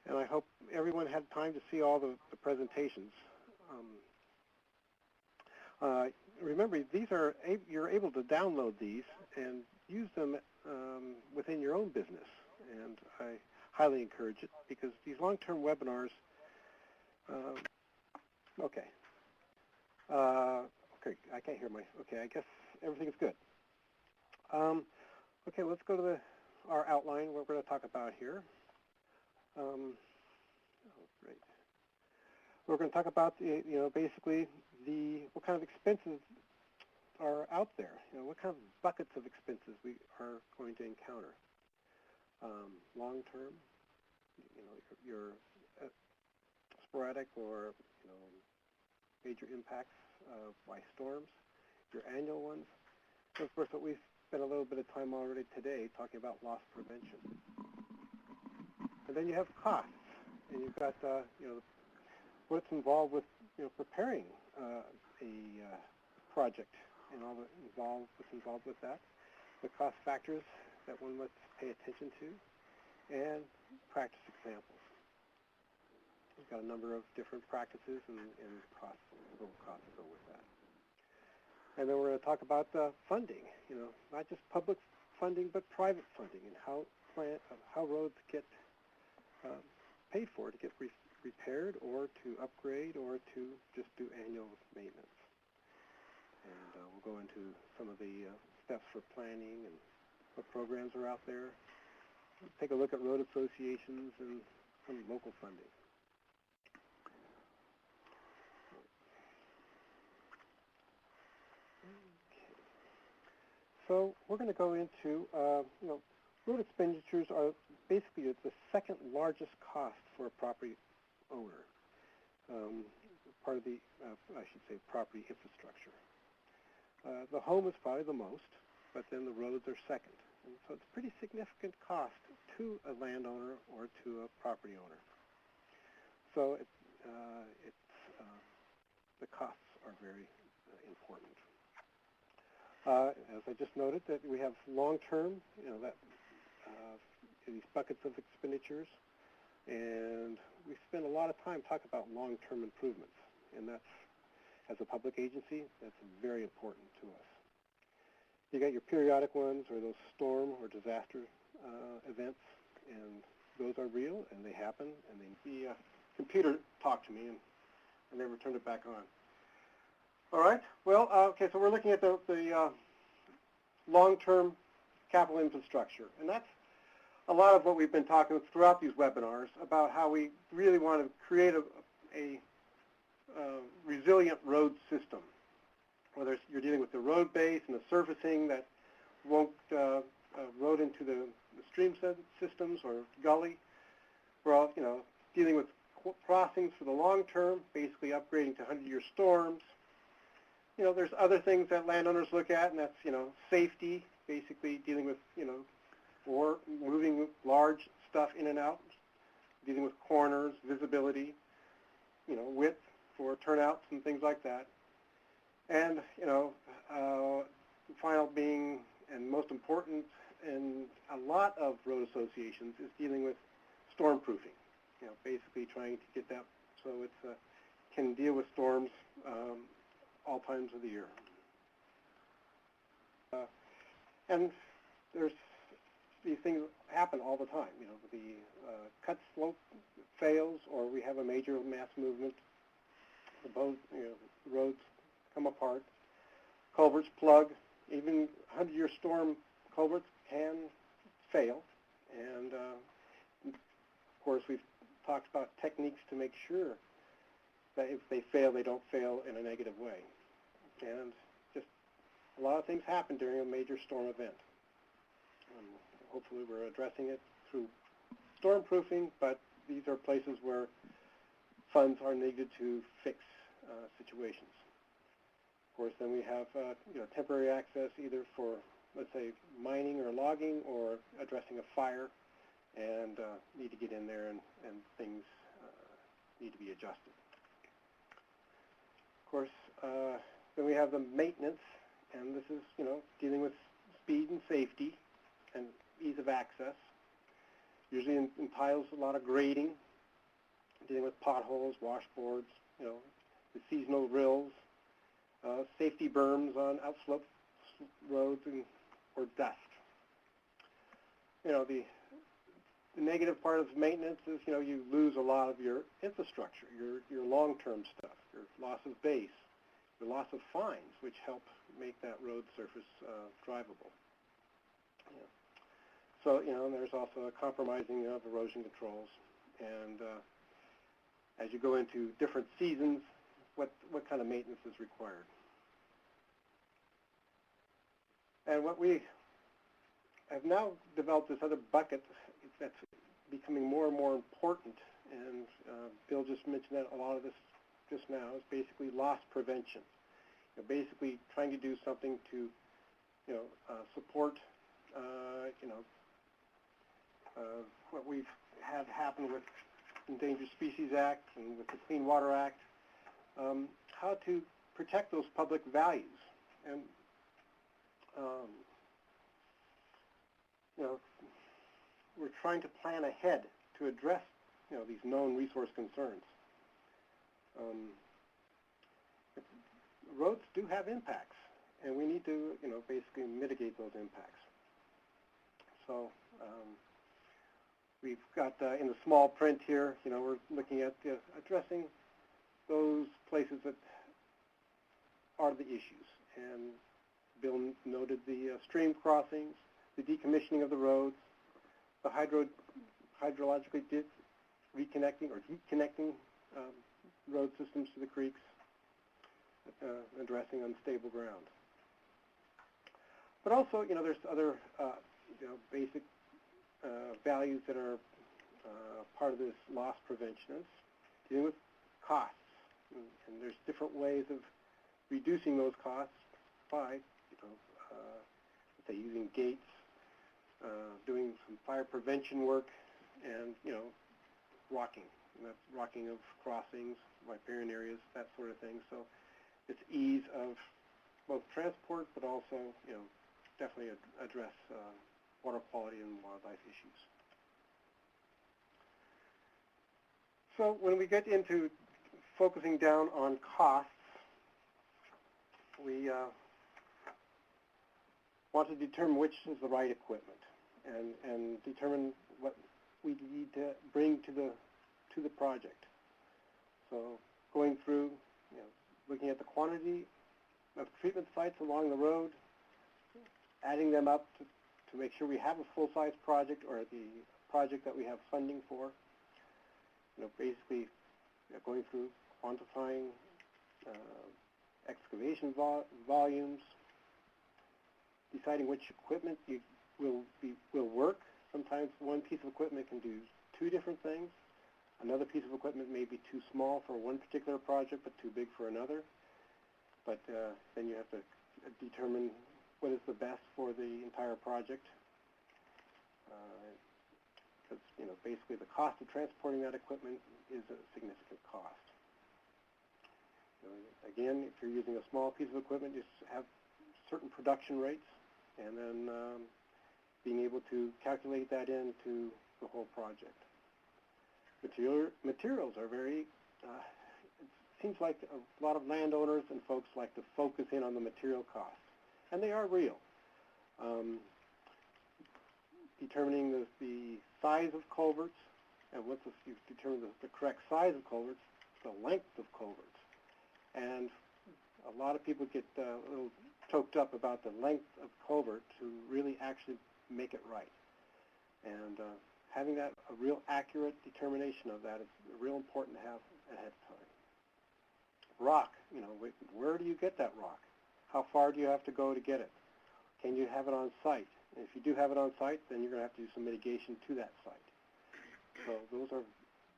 And I hope everyone had time to see all the presentations. Remember, you're able to download these and use them within your own business. And I highly encourage it because these long-term webinars, okay, I can't hear okay, I guess everything's good. Okay, let's go to our outline, what we're going to talk about here. Great. We're going to talk about, basically what kind of expenses are out there. What kind of buckets of expenses we are going to encounter. Long-term, your sporadic or major impacts by storms, your annual ones. And of course, what we've spent a little bit of time already today talking about loss prevention. And then you have costs, and you've got what's involved with preparing a project and all what's involved with that, the cost factors that one must pay attention to, and practice examples. We've got a number of different practices and costs, total costs that go with that. And then we're going to talk about funding, not just public funding, but private funding, and how roads get paid for to get repaired or to upgrade or to just do annual maintenance. And we'll go into some of the steps for planning and what programs are out there. Take a look at road associations and some local funding. Okay. So we're going to go into, road expenditures are basically the second largest cost for a property owner, part of the, I should say, property infrastructure. The home is probably the most, but then the roads are second. And so it's a pretty significant cost to a landowner or to a property owner. So the costs are very important. As I just noted, that we have long-term, these buckets of expenditures, and we spend a lot of time talking about long-term improvements, and that's, as a public agency, that's very important to us. You got your periodic ones, or those storm or disaster events, and those are real, and they happen, and the computer talked to me, and I never turned it back on. All right, well, okay, so we're looking at the long-term capital infrastructure, and that's a lot of what we've been talking throughout these webinars about how we really want to create a resilient road system, whether you're dealing with the road base and the surfacing that won't erode into the stream systems or gully. We're all, dealing with crossings for the long term, basically upgrading to 100-year storms. There's other things that landowners look at, and that's, safety, basically dealing with, or moving large stuff in and out, dealing with corners, visibility, width for turnouts and things like that. And, the final being, and most important in a lot of road associations, is dealing with storm proofing. Basically trying to get that so it can deal with storms all times of the year. And there's these things happen all the time. The cut slope fails, or we have a major mass movement. The roads come apart. Culverts plug. Even 100-year storm culverts can fail. And of course, we've talked about techniques to make sure that if they fail, they don't fail in a negative way. And just a lot of things happen during a major storm event. Hopefully we're addressing it through storm proofing, but these are places where funds are needed to fix situations. Of course, then we have temporary access either for, let's say, mining or logging, or addressing a fire, and need to get in there, and things need to be adjusted. Of course, then we have the maintenance, and this is, dealing with speed and safety and ease of access. Usually entails a lot of grading, dealing with potholes, washboards, you know, the seasonal rills, safety berms on outslope roads or dust. You know, the negative part of maintenance is, you know, you lose a lot of your infrastructure, your long-term stuff, your loss of base, the loss of fines, which help make that road surface drivable. Yeah. So, you know, there's also a compromising of erosion controls. And as you go into different seasons, what kind of maintenance is required. And what we have now developed this other bucket that's becoming more and more important, and Bill just mentioned that a lot of this just now, is basically loss prevention. You know, basically trying to do something to, you know, support, you know, what we've had happen with Endangered Species Act and with the Clean Water Act, how to protect those public values. And, you know, we're trying to plan ahead to address, you know, these known resource concerns. Roads do have impacts, and we need to, you know, basically mitigate those impacts. So we've got in the small print here, you know, we're looking at addressing those places that are the issues. And Bill noted the stream crossings, the decommissioning of the roads, the hydrologically reconnecting or deconnecting road systems to the creeks, addressing unstable ground. But also, you know, there's other you know, basic values that are part of this loss prevention. It's dealing with costs, and there's different ways of reducing those costs by, you know, let's say using gates, doing some fire prevention work, and, you know, rocking. And that's rocking of crossings, riparian areas, that sort of thing. So it's ease of both transport, but also, you know, definitely address water quality and wildlife issues. So when we get into focusing down on costs, we want to determine which is the right equipment, and determine what we need to bring to the project. So going through, you know, looking at the quantity of treatment sites along the road, adding them up to make sure we have a full-size project, or the project that we have funding for. You know, basically going through quantifying excavation volumes, deciding which equipment will work. Sometimes one piece of equipment can do two different things. Another piece of equipment may be too small for one particular project, but too big for another. But then you have to determine what is the best for the entire project. Because, you know, basically the cost of transporting that equipment is a significant cost. You know, again, if you're using a small piece of equipment, you have certain production rates, and then being able to calculate that into the whole project. Materials are very, it seems like a lot of landowners and folks like to focus in on the material costs, and they are real. Determining the size of culverts, and once you've determined the correct size of culverts, the length of culverts. And a lot of people get a little choked up about the length of culvert to really actually make it right. And having that a real accurate determination of that is real important to have ahead of time. Rock, you know, where do you get that rock? How far do you have to go to get it? Can you have it on site? And if you do have it on site, then you're going to have to do some mitigation to that site. So those are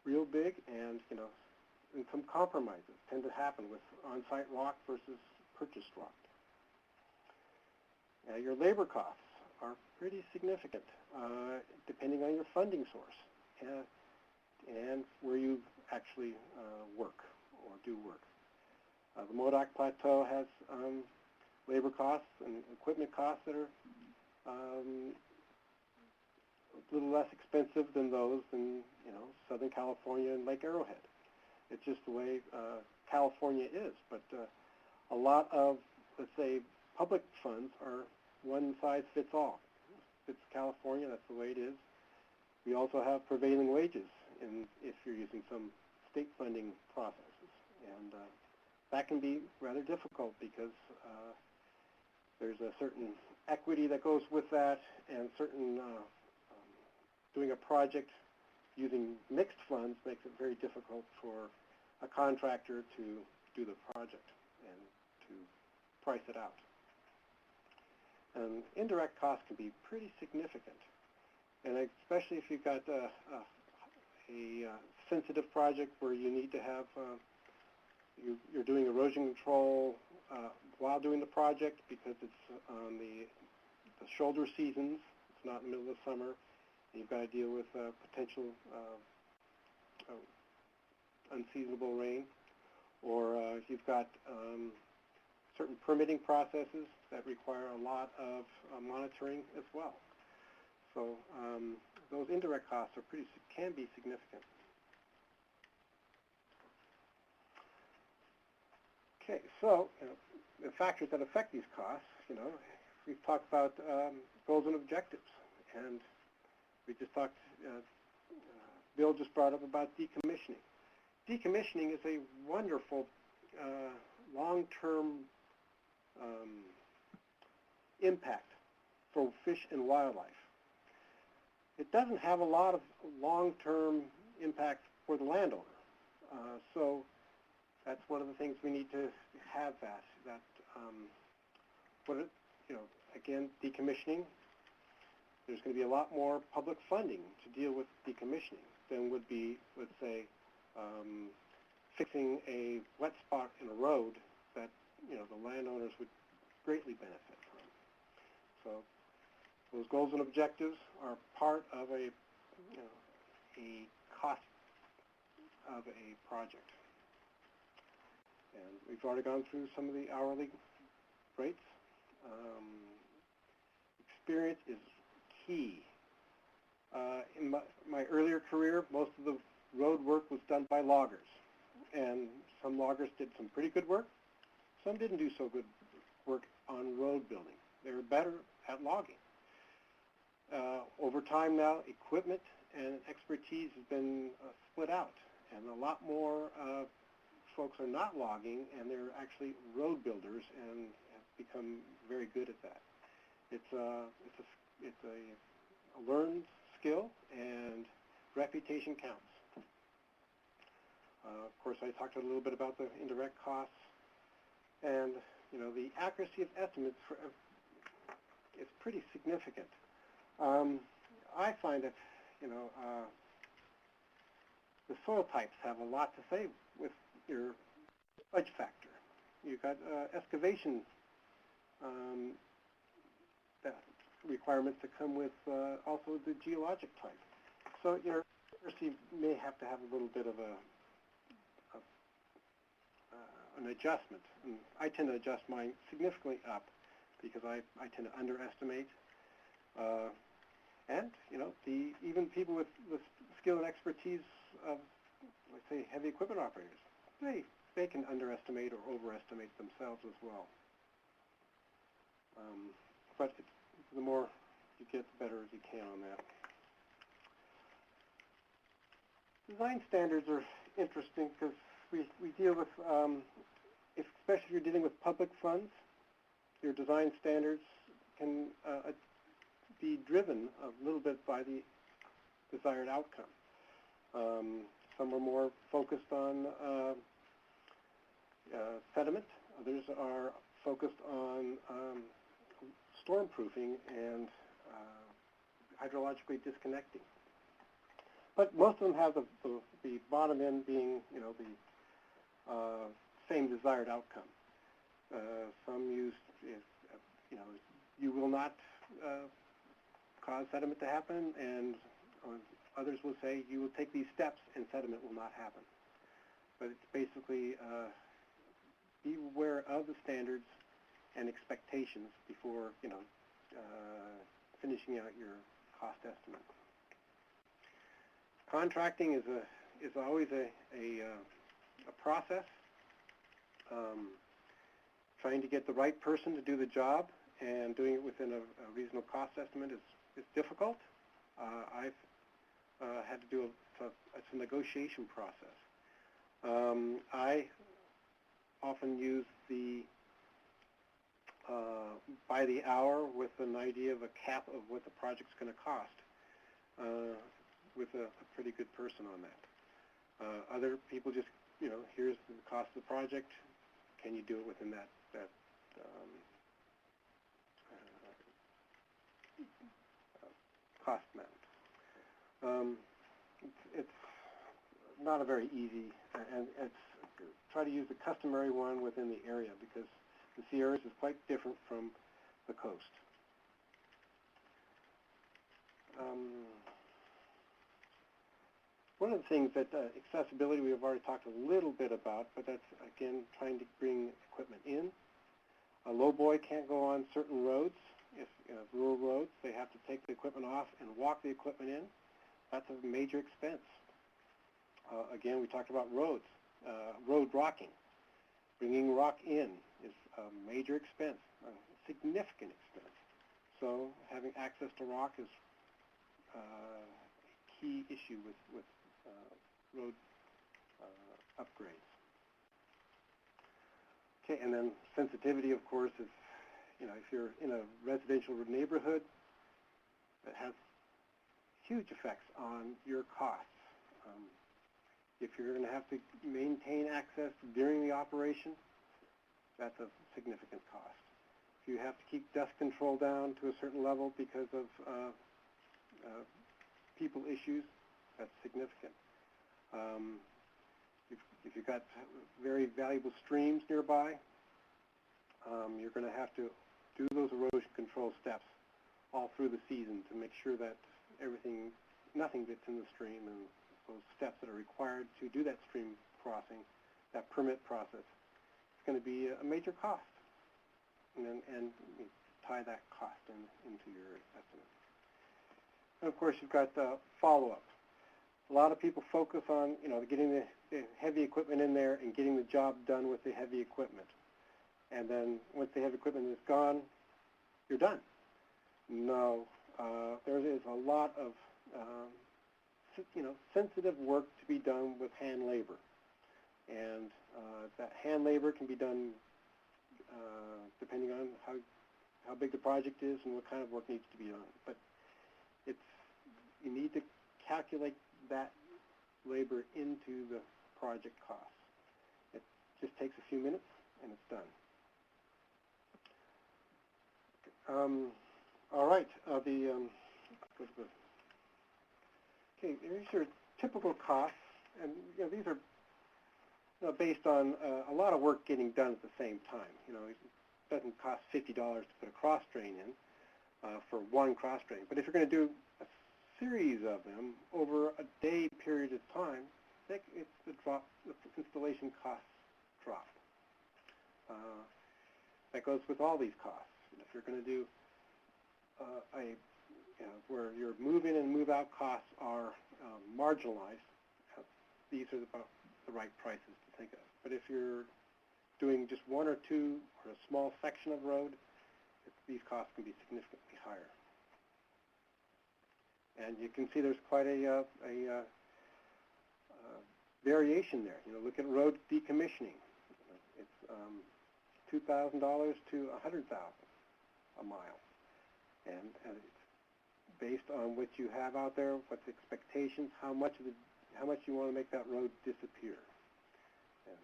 real big, and, you know, and some compromises tend to happen with on-site rock versus purchased rock. Your labor costs are pretty significant, depending on your funding source and where you actually work or do work. The Modoc Plateau has labor costs and equipment costs that are a little less expensive than those in, you know, Southern California and Lake Arrowhead. It's just the way California is. But a lot of, let's say, public funds are one size fits all. Fits California, that's the way it is. We also have prevailing wages if you're using some state funding processes. And that can be rather difficult because there's a certain equity that goes with that, and certain doing a project using mixed funds makes it very difficult for a contractor to do the project and to price it out. And indirect costs can be pretty significant, and especially if you've got a sensitive project where you need to have you're doing erosion control while doing the project because it's on the shoulder seasons. It's not in the middle of the summer. And you've got to deal with potential unseasonable rain, or you've got certain permitting processes that require a lot of monitoring as well. So those indirect costs can be significant. Okay, so the factors that affect these costs, we've talked about goals and objectives, and we just talked, Bill just brought up about decommissioning. Decommissioning is a wonderful long-term impact for fish and wildlife. It doesn't have a lot of long-term impact for the landowner. So that's one of the things we need to have again, decommissioning, there's going to be a lot more public funding to deal with decommissioning than would be, let's say, fixing a wet spot in a road that, the landowners would greatly benefit from. So those goals and objectives are part of a cost of a project. And we've already gone through some of the hourly rates. Experience is key. In my earlier career, most of the road work was done by loggers. And some loggers did some pretty good work. Some didn't do so good work on road building. They were better at logging. Over time now, equipment and expertise has been split out. And a lot more folks are not logging, and they're actually road builders and have become very good at that. It's a learned skill, and reputation counts. Of course, I talked a little bit about the indirect costs, and the accuracy of estimates is pretty significant. I find that the soil types have a lot to say with your sludge factor. You've got excavation requirements that come with also the geologic type. So your accuracy may have to have a little bit of an adjustment. And I tend to adjust mine significantly up because I tend to underestimate. And even people with skill and expertise of, let's say, heavy equipment operators, they can underestimate or overestimate themselves as well. But the more you get, the better you can on that. Design standards are interesting because we deal with, especially if you're dealing with public funds, your design standards can be driven a little bit by the desired outcome. Some are more focused on sediment. Others are focused on storm-proofing and hydrologically disconnecting. But most of them have the bottom end being, the same desired outcome. Some use, you will not cause sediment to happen, and others will say you will take these steps and sediment will not happen. But it's basically be aware of the standards and expectations before finishing out your cost estimate. Contracting is always a process. Trying to get the right person to do the job and doing it within a reasonable cost estimate is difficult. I've had to do it's a negotiation process. I often use the by the hour with an idea of a cap of what the project's going to cost with a pretty good person on that. Other people just, here's the cost of the project. Can you do it within that cost amount? It's not a very easy, and try to use the customary one within the area because the Sierras is quite different from the coast. One of the things that accessibility we've already talked a little bit about, but that's, again, trying to bring equipment in. A lowboy can't go on certain roads. If rural roads, they have to take the equipment off and walk the equipment in. That's a major expense. Again, we talked about roads, road rocking. Bringing rock in is a major expense, a significant expense. So having access to rock is a key issue with road upgrades. Okay, and then sensitivity, of course, is, if you're in a residential neighborhood, that has huge effects on your costs. If you're going to have to maintain access during the operation, that's a significant cost. If you have to keep dust control down to a certain level because of people issues, that's significant. If you've got very valuable streams nearby, you're going to have to do those erosion control steps all through the season to make sure that nothing gets in the stream, and those steps that are required to do that stream crossing, that permit process, it's going to be a major cost. And you tie that cost into your estimate. And of course, you've got follow-up. A lot of people focus on, getting the heavy equipment in there and getting the job done with the heavy equipment. And then once the heavy equipment is gone, you're done. No, there is a lot of, sensitive work to be done with hand labor. And that hand labor can be done depending on how big the project is and what kind of work needs to be done. But you need to calculate that labor into the project cost. It just takes a few minutes and it's done. All right, okay, here's your typical costs, and these are based on a lot of work getting done at the same time. It doesn't cost $50 to put a cross drain in for one cross drain, but if you're going to do a series of them over a day period of time, the installation costs drop. That goes with all these costs. If you're going to do where your move-in and move-out costs are marginalized, these are about the right prices to think of. But if you're doing just one or two or a small section of road, these costs can be significantly higher. And you can see there's quite a variation there. Look at road decommissioning. It's $2,000 to $100,000 a mile, and it's based on what you have out there, what's expectations, how much you want to make that road disappear. And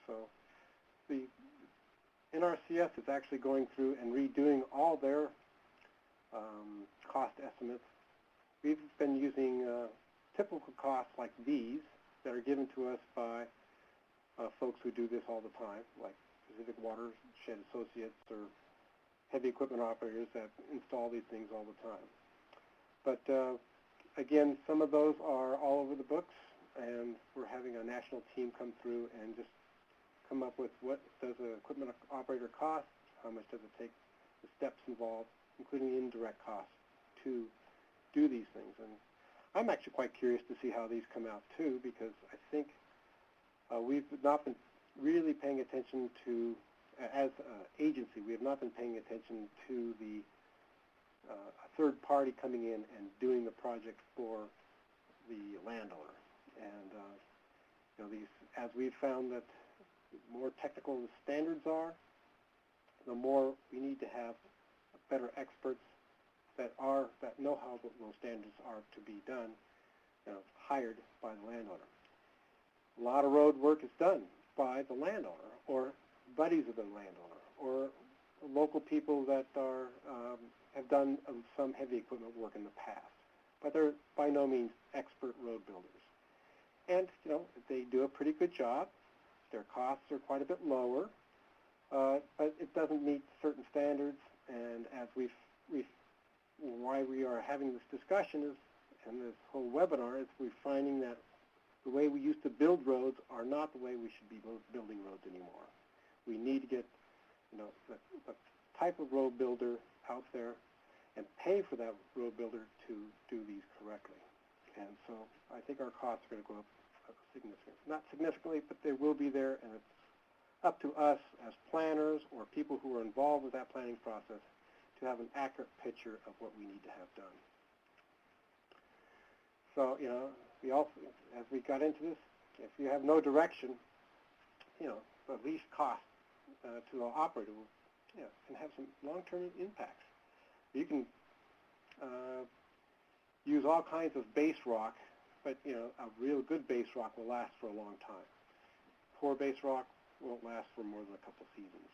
so the NRCS is actually going through and redoing all their cost estimates. We've been using typical costs like these that are given to us by folks who do this all the time, like Pacific Watershed Associates or heavy equipment operators that install these things all the time. But again, some of those are all over the books, and we're having a national team come through and just come up with what does an equipment operator cost, how much does it take, the steps involved, including indirect costs to do these things. And I'm actually quite curious to see how these come out too, because I think we've not been really paying attention to, as an agency, we have not been paying attention to the a third party coming in and doing the project for the landowner. And you know, as we've found that the more technical the standards are, the more we need to have better experts that know how those standards are to be done, you know, hired by the landowner. A lot of road work is done by the landowner or buddies of the landowner or local people that have done some heavy equipment work in the past, but they're by no means expert road builders. And you know, they do a pretty good job. Their costs are quite a bit lower, but it doesn't meet certain standards. And as why we are having this discussion is, and this whole webinar, is we're finding that the way we used to build roads are not the way we should be building roads anymore. We need to get, you know, the type of road builder out there and pay for that road builder to do these correctly. And so I think our costs are going to go up significantly. Not significantly, but they will be there, and it's up to us as planners or people who are involved with that planning process to have an accurate picture of what we need to have done. So, you know, we also, as we got into this, if you have no direction, you know, the least cost to the operator will, you know, can have some long-term impacts. You can use all kinds of base rock, but, you know, a real good base rock will last for a long time. Poor base rock won't last for more than a couple seasons.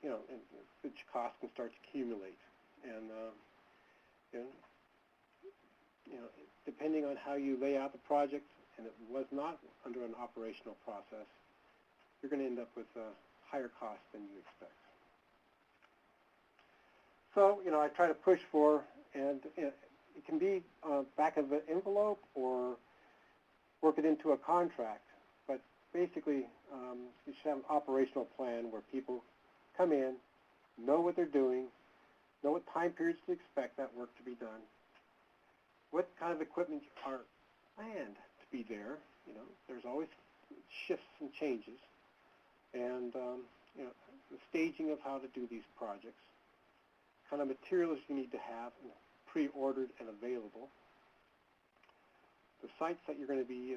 You know, and which costs can start to accumulate. And, you know, depending on how you lay out the project, and it was not under an operational process, you're going to end up with a higher cost than you expect. So, you know, I try to push for, and it can be back of an envelope or work it into a contract, but basically you should have an operational plan where people come in, know what they're doing, know what time periods to expect that work to be done, what kind of equipment are planned to be there. You know, there's always shifts and changes, and you know, the staging of how to do these projects, kind of materials you need to have pre-ordered and available, the sites that you're going to be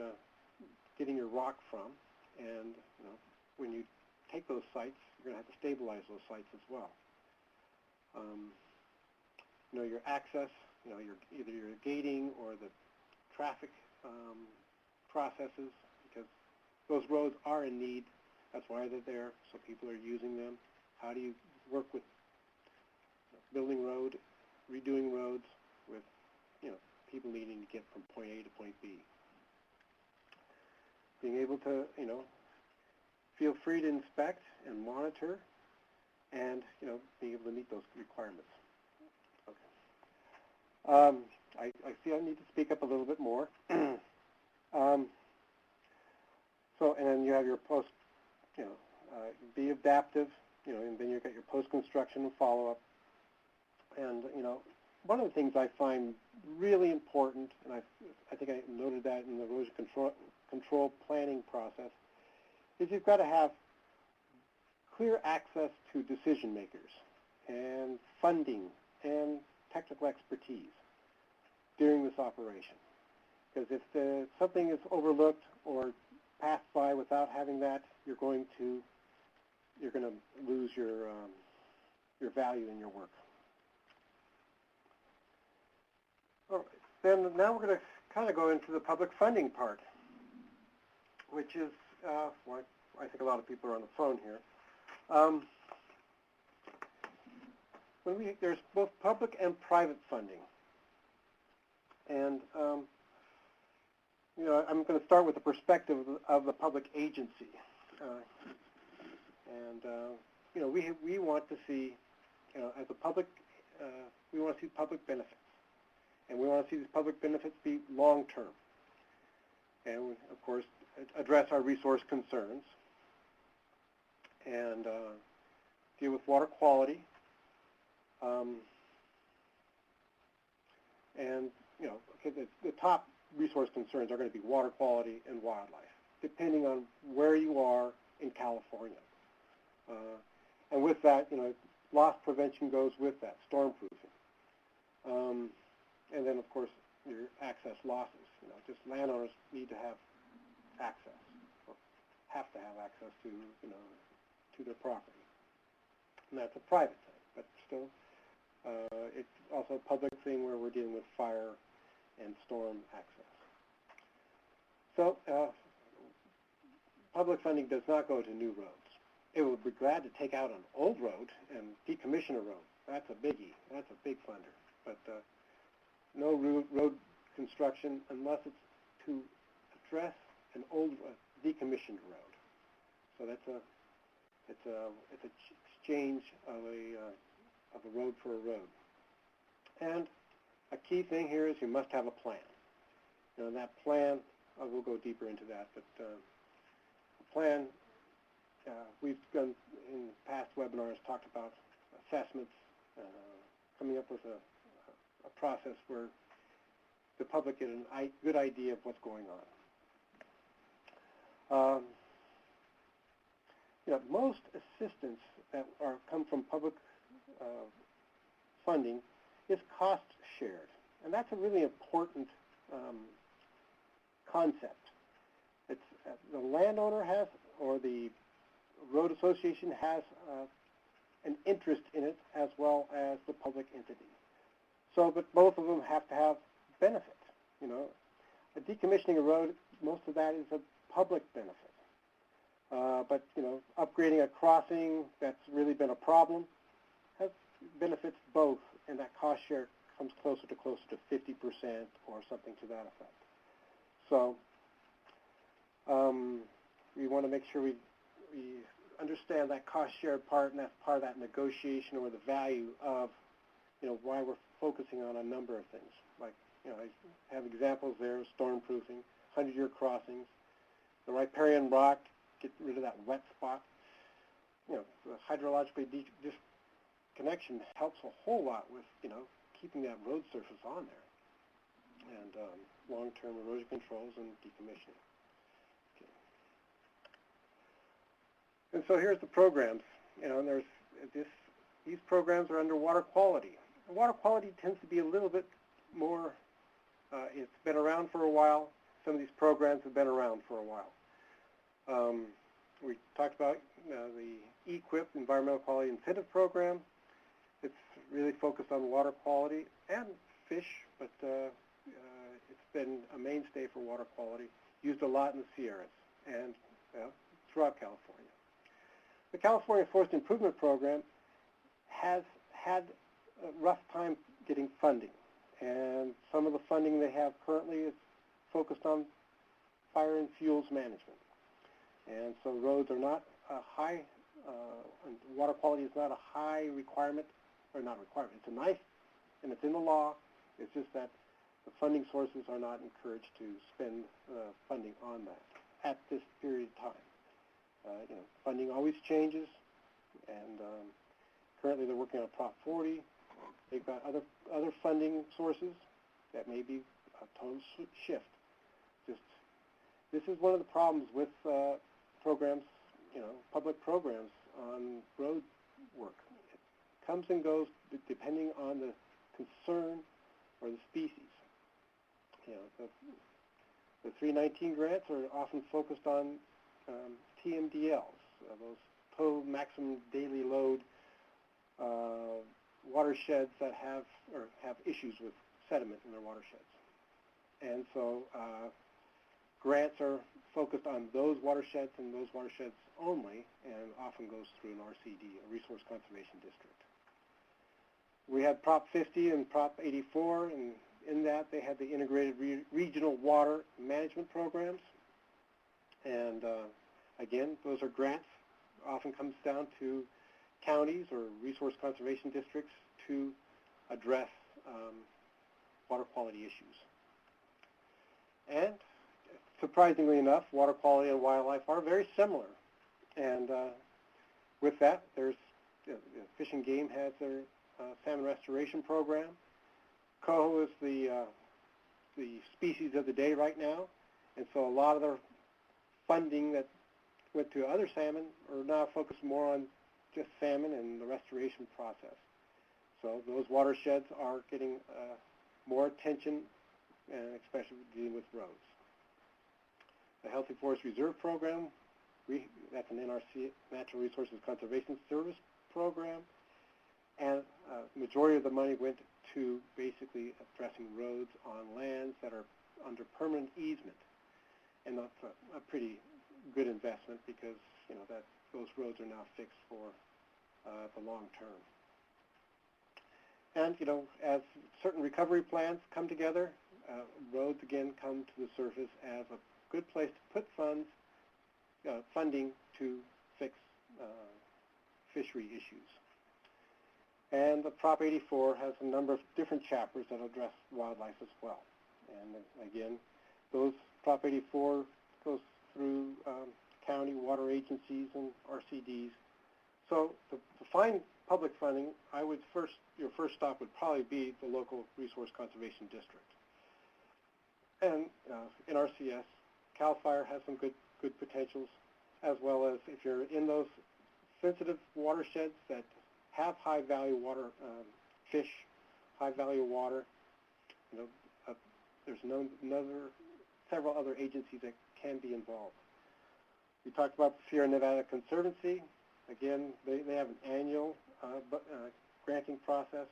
getting your rock from, and you know, when you take those sites, you're going to have to stabilize those sites as well. You know, your access, you know, either your gating or the traffic processes, because those roads are in need. That's why they're there, so people are using them. How do you work with building road, redoing roads with, you know, people needing to get from point A to point B? Being able to, you know, feel free to inspect and monitor, and, you know, being able to meet those requirements. Okay. I feel I need to speak up a little bit more. So, and then you have your post, you know, be adaptive, you know, and then you've got your post-construction and follow-up. And, you know, one of the things I find really important, and I think I noted that in the erosion control planning process, is you've got to have clear access to decision makers and funding and technical expertise during this operation. Because if something is overlooked or passed by without having that, you're going to lose your value in your work. All right. Then now we're going to kind of go into the public funding part, which is, well, I think a lot of people are on the phone here. There's both public and private funding. And, you know, I'm going to start with the perspective of the public agency. You know, we want to see, you know, as a public, we want to see public benefits. And we want to see these public benefits be long-term. And, of course, address our resource concerns and deal with water quality. And, okay, the top resource concerns are going to be water quality and wildlife, depending on where you are in California. And with that, loss prevention goes with that, storm proofing. And then, of course, your access losses. Just landowners need to have access, or have to have access to, to their property. And that's a private thing, but still, it's also a public thing where we're dealing with fire and storm access. So, public funding does not go to new roads. It would be glad to take out an old road and decommission a road. That's a biggie. That's a big funder. But no road construction unless it's to address an old decommissioned road. So it's an exchange of a road for a road. And a key thing here is you must have a plan. That plan, we'll go deeper into that, but the plan, we've done in past webinars talked about assessments, coming up with a process where the public get a good idea of what's going on. Most assistance that come from public funding is cost shared, and that's a really important concept. It's the landowner has, or the road association has, an interest in it as well as the public entity. So, but both of them have to have benefit. Decommissioning a road, most of that is a public benefit. But upgrading a crossing that's really been a problem has benefits both, and that cost share comes closer to 50% or something to that effect. So we want to make sure we understand that cost share part, and that's part of that negotiation or the value of why we're focusing on a number of things. Like I have examples there: storm proofing, 100-year crossings, the riparian rock, get rid of that wet spot. The hydrologically disconnection helps a whole lot with keeping that road surface on there, and long-term erosion controls and decommissioning. Okay. And so here's the programs. And there's these programs are under water quality. And water quality tends to be a little bit more. It's been around for a while. Some of these programs have been around for a while. We talked about the EQIP, Environmental Quality Incentive Program. It's really focused on water quality and fish, but it's been a mainstay for water quality, used a lot in the Sierras and throughout California. The California Forest Improvement Program has had a rough time getting funding, and some of the funding they have currently is focused on fire and fuels management. And so roads are not a high, and water quality is not a high requirement, or not requirement. It's a nice, and it's in the law. It's just that the funding sources are not encouraged to spend funding on that at this period of time. Funding always changes, and currently they're working on Prop 40. They've got other funding sources that may be a total shift. This is one of the problems with programs, public programs on road work. It comes and goes depending on the concern or the species. The 319 grants are often focused on TMDLs, those total maximum daily load watersheds that have issues with sediment in their watersheds. And so grants are focused on those watersheds and those watersheds only, and often goes through an RCD, a Resource Conservation District. We had Prop 50 and Prop 84, and in that they had the integrated regional water management programs. And again, those are grants. Often comes down to counties or resource conservation districts to address water quality issues. And surprisingly enough, water quality and wildlife are very similar. And with that, there's Fish and Game has their salmon restoration program. coho is the species of the day right now, and so a lot of the funding that went to other salmon are now focused more on just salmon and the restoration process. So those watersheds are getting more attention, and especially dealing with roads. The Healthy Forest Reserve Program, that's an NRC, Natural Resources Conservation Service program, and the majority of the money went to basically addressing roads on lands that are under permanent easement. And that's a pretty good investment because, you know, that those roads are now fixed for the long term. And, you know, as certain recovery plans come together, roads again come to the surface as a good place to put funding to fix fishery issues. And the Prop 84 has a number of different chapters that address wildlife as well. And again, those Prop 84 goes through county water agencies and RCDs. So to find public funding, your first stop would probably be the local resource conservation district. And NRCS, CAL FIRE has some good potentials, as well as if you're in those sensitive watersheds that have high value water, fish, high value water, you know, there's several other agencies that can be involved. We talked about the Sierra Nevada Conservancy. Again, they have an annual granting process.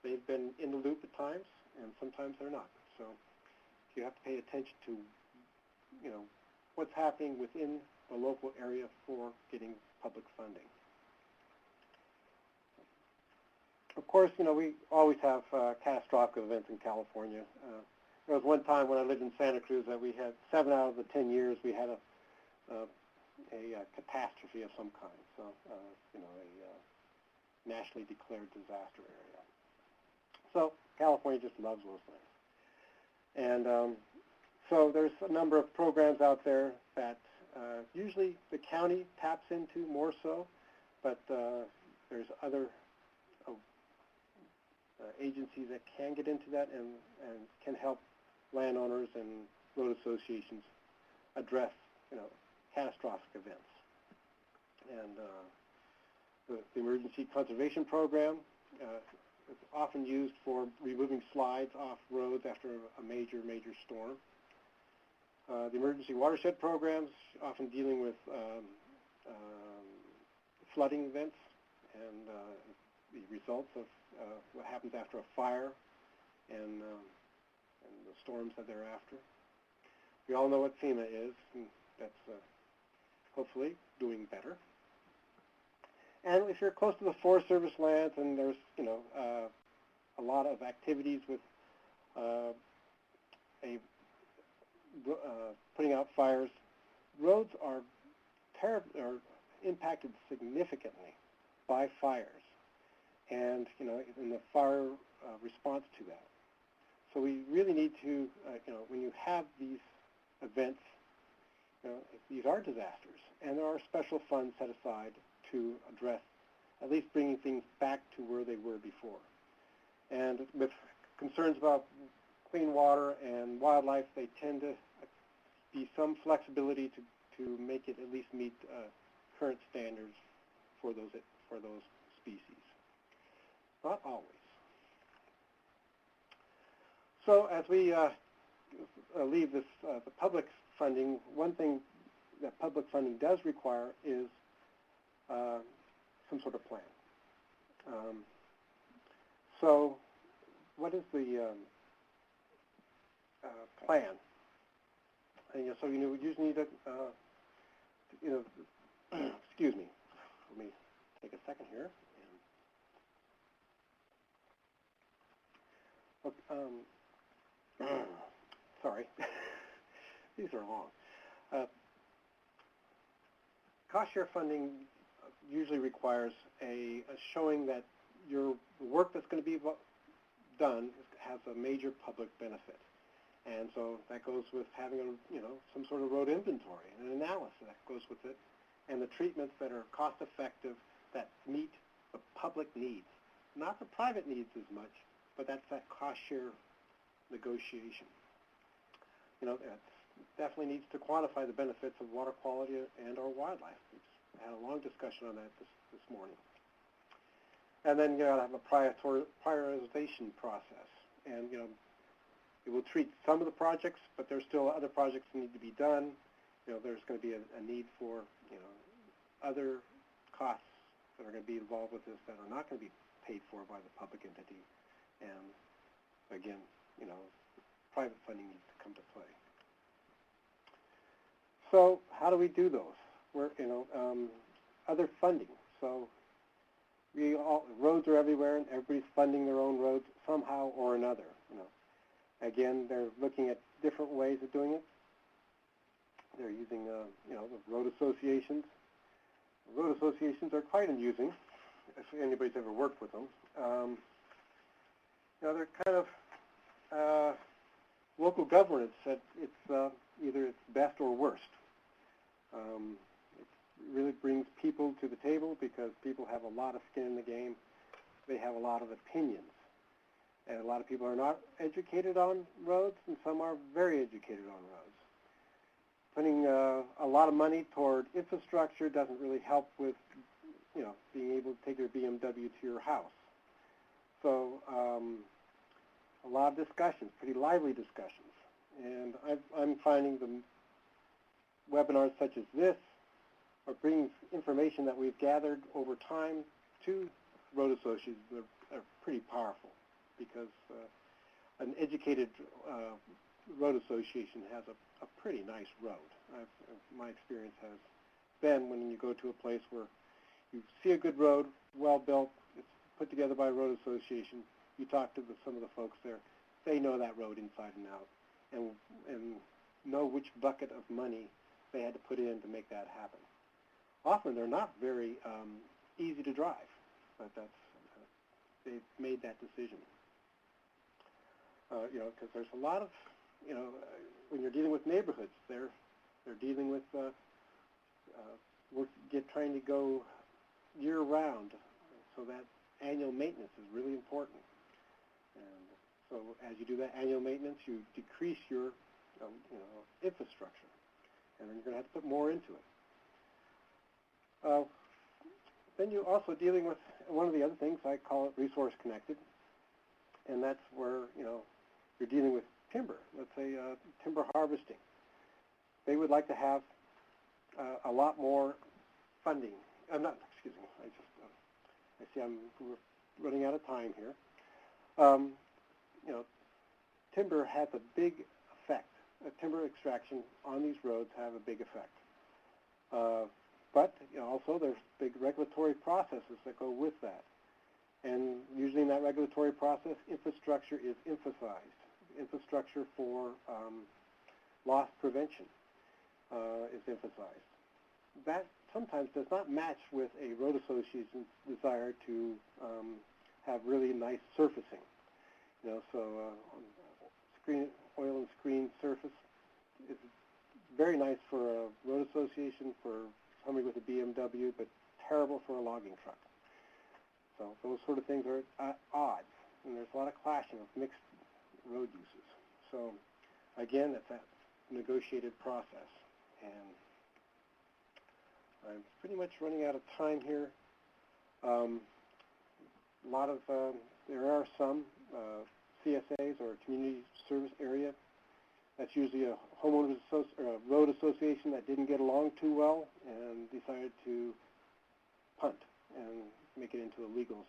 They've been in the loop at times, and sometimes they're not. So you have to pay attention to, you know, what's happening within the local area for getting public funding. Of course, you know, we always have catastrophic events in California. There was one time when I lived in Santa Cruz that we had 7 out of the 10 years we had a catastrophe of some kind. So, you know, a nationally declared disaster area. So California just loves those things. And so there's a number of programs out there that usually the county taps into more so, but there's other agencies that can get into that and can help landowners and road associations address, you know, catastrophic events. And the Emergency Conservation Program is often used for removing slides off roads after a major storm. The Emergency Watershed Programs often dealing with flooding events and the results of what happens after a fire and the storms that thereafter. We all know what FEMA is, and that's hopefully doing better. And if you're close to the Forest Service lands and there's, you know, a lot of activities with putting out fires, roads are impacted significantly by fires, and, you know, in the fire response to that. So we really need to, you know, when you have these events, you know, these are disasters, and there are special funds set aside to address at least bringing things back to where they were before. And with concerns about clean water and wildlife, they tend to be some flexibility to make it at least meet current standards for those species. Not always. So as we leave this, the public funding, one thing that public funding does require is some sort of plan. So what is the plan? And, you know, so, you know, we usually need to, you know, excuse me, let me take a second here. Sorry, these are long. Cost share funding usually requires a showing that the work that's going to be done has a major public benefit. And so that goes with having some sort of road inventory and an analysis that goes with it, and the treatments that are cost effective that meet the public needs, not the private needs as much, but that's that cost share negotiation. You know, it definitely needs to quantify the benefits of water quality and our wildlife. We've had a long discussion on that this morning. And then you got to have a prioritization process. And, you know, it will treat some of the projects, but there's still other projects that need to be done. You know, there's going to be a need for, you know, other costs that are going to be involved with this that are not going to be paid for by the public entity. And again, you know, private funding needs to come to play. So how do we do those? We're, you know, other funding. So roads are everywhere, and everybody's funding their own roads somehow or another. You know, again, they're looking at different ways of doing it. They're using, you know, the road associations. Road associations are quite amusing, if anybody's ever worked with them. You know, they're kind of local governments that it's either it's best or worst. It really brings people to the table because people have a lot of skin in the game. They have a lot of opinions. And a lot of people are not educated on roads, and some are very educated on roads. Putting a lot of money toward infrastructure doesn't really help with, you know, being able to take your BMW to your house. So a lot of discussions, pretty lively discussions. And I'm finding the webinars such as this are bringing information that we've gathered over time to road associations that are pretty powerful, because an educated road association has a pretty nice road. My experience has been when you go to a place where you see a good road, well built, it's put together by a road association, you talk to some of the folks there, they know that road inside and out, and know which bucket of money they had to put in to make that happen. Often they're not very easy to drive, but they've made that decision. You know, because there's a lot of, you know, when you're dealing with neighborhoods, they're dealing with trying to go year-round, so that annual maintenance is really important. And so as you do that annual maintenance, you decrease your you know, infrastructure, and then you're going to have to put more into it. Then you're also dealing with one of the other things, I call it resource connected, and that's where, you know, you're dealing with timber. Let's say timber harvesting. They would like to have a lot more funding. Excuse me. I see we're running out of time here. You know, timber has a big effect. Timber extraction on these roads have a big effect. But you know, also there's big regulatory processes that go with that. And usually in that regulatory process, infrastructure is emphasized. Infrastructure for loss prevention is emphasized. That sometimes does not match with a road association's desire to have really nice surfacing. You know, so oil and screen surface is very nice for a road association, for somebody with a BMW, but terrible for a logging truck. So those sort of things are odds, and there's a lot of clashing of mixed road uses. So again, it's that negotiated process, and I'm pretty much running out of time here. A lot of there are some CSAs, or community service area. That's usually a homeowners or a road association that didn't get along too well and decided to punt and make it into a legal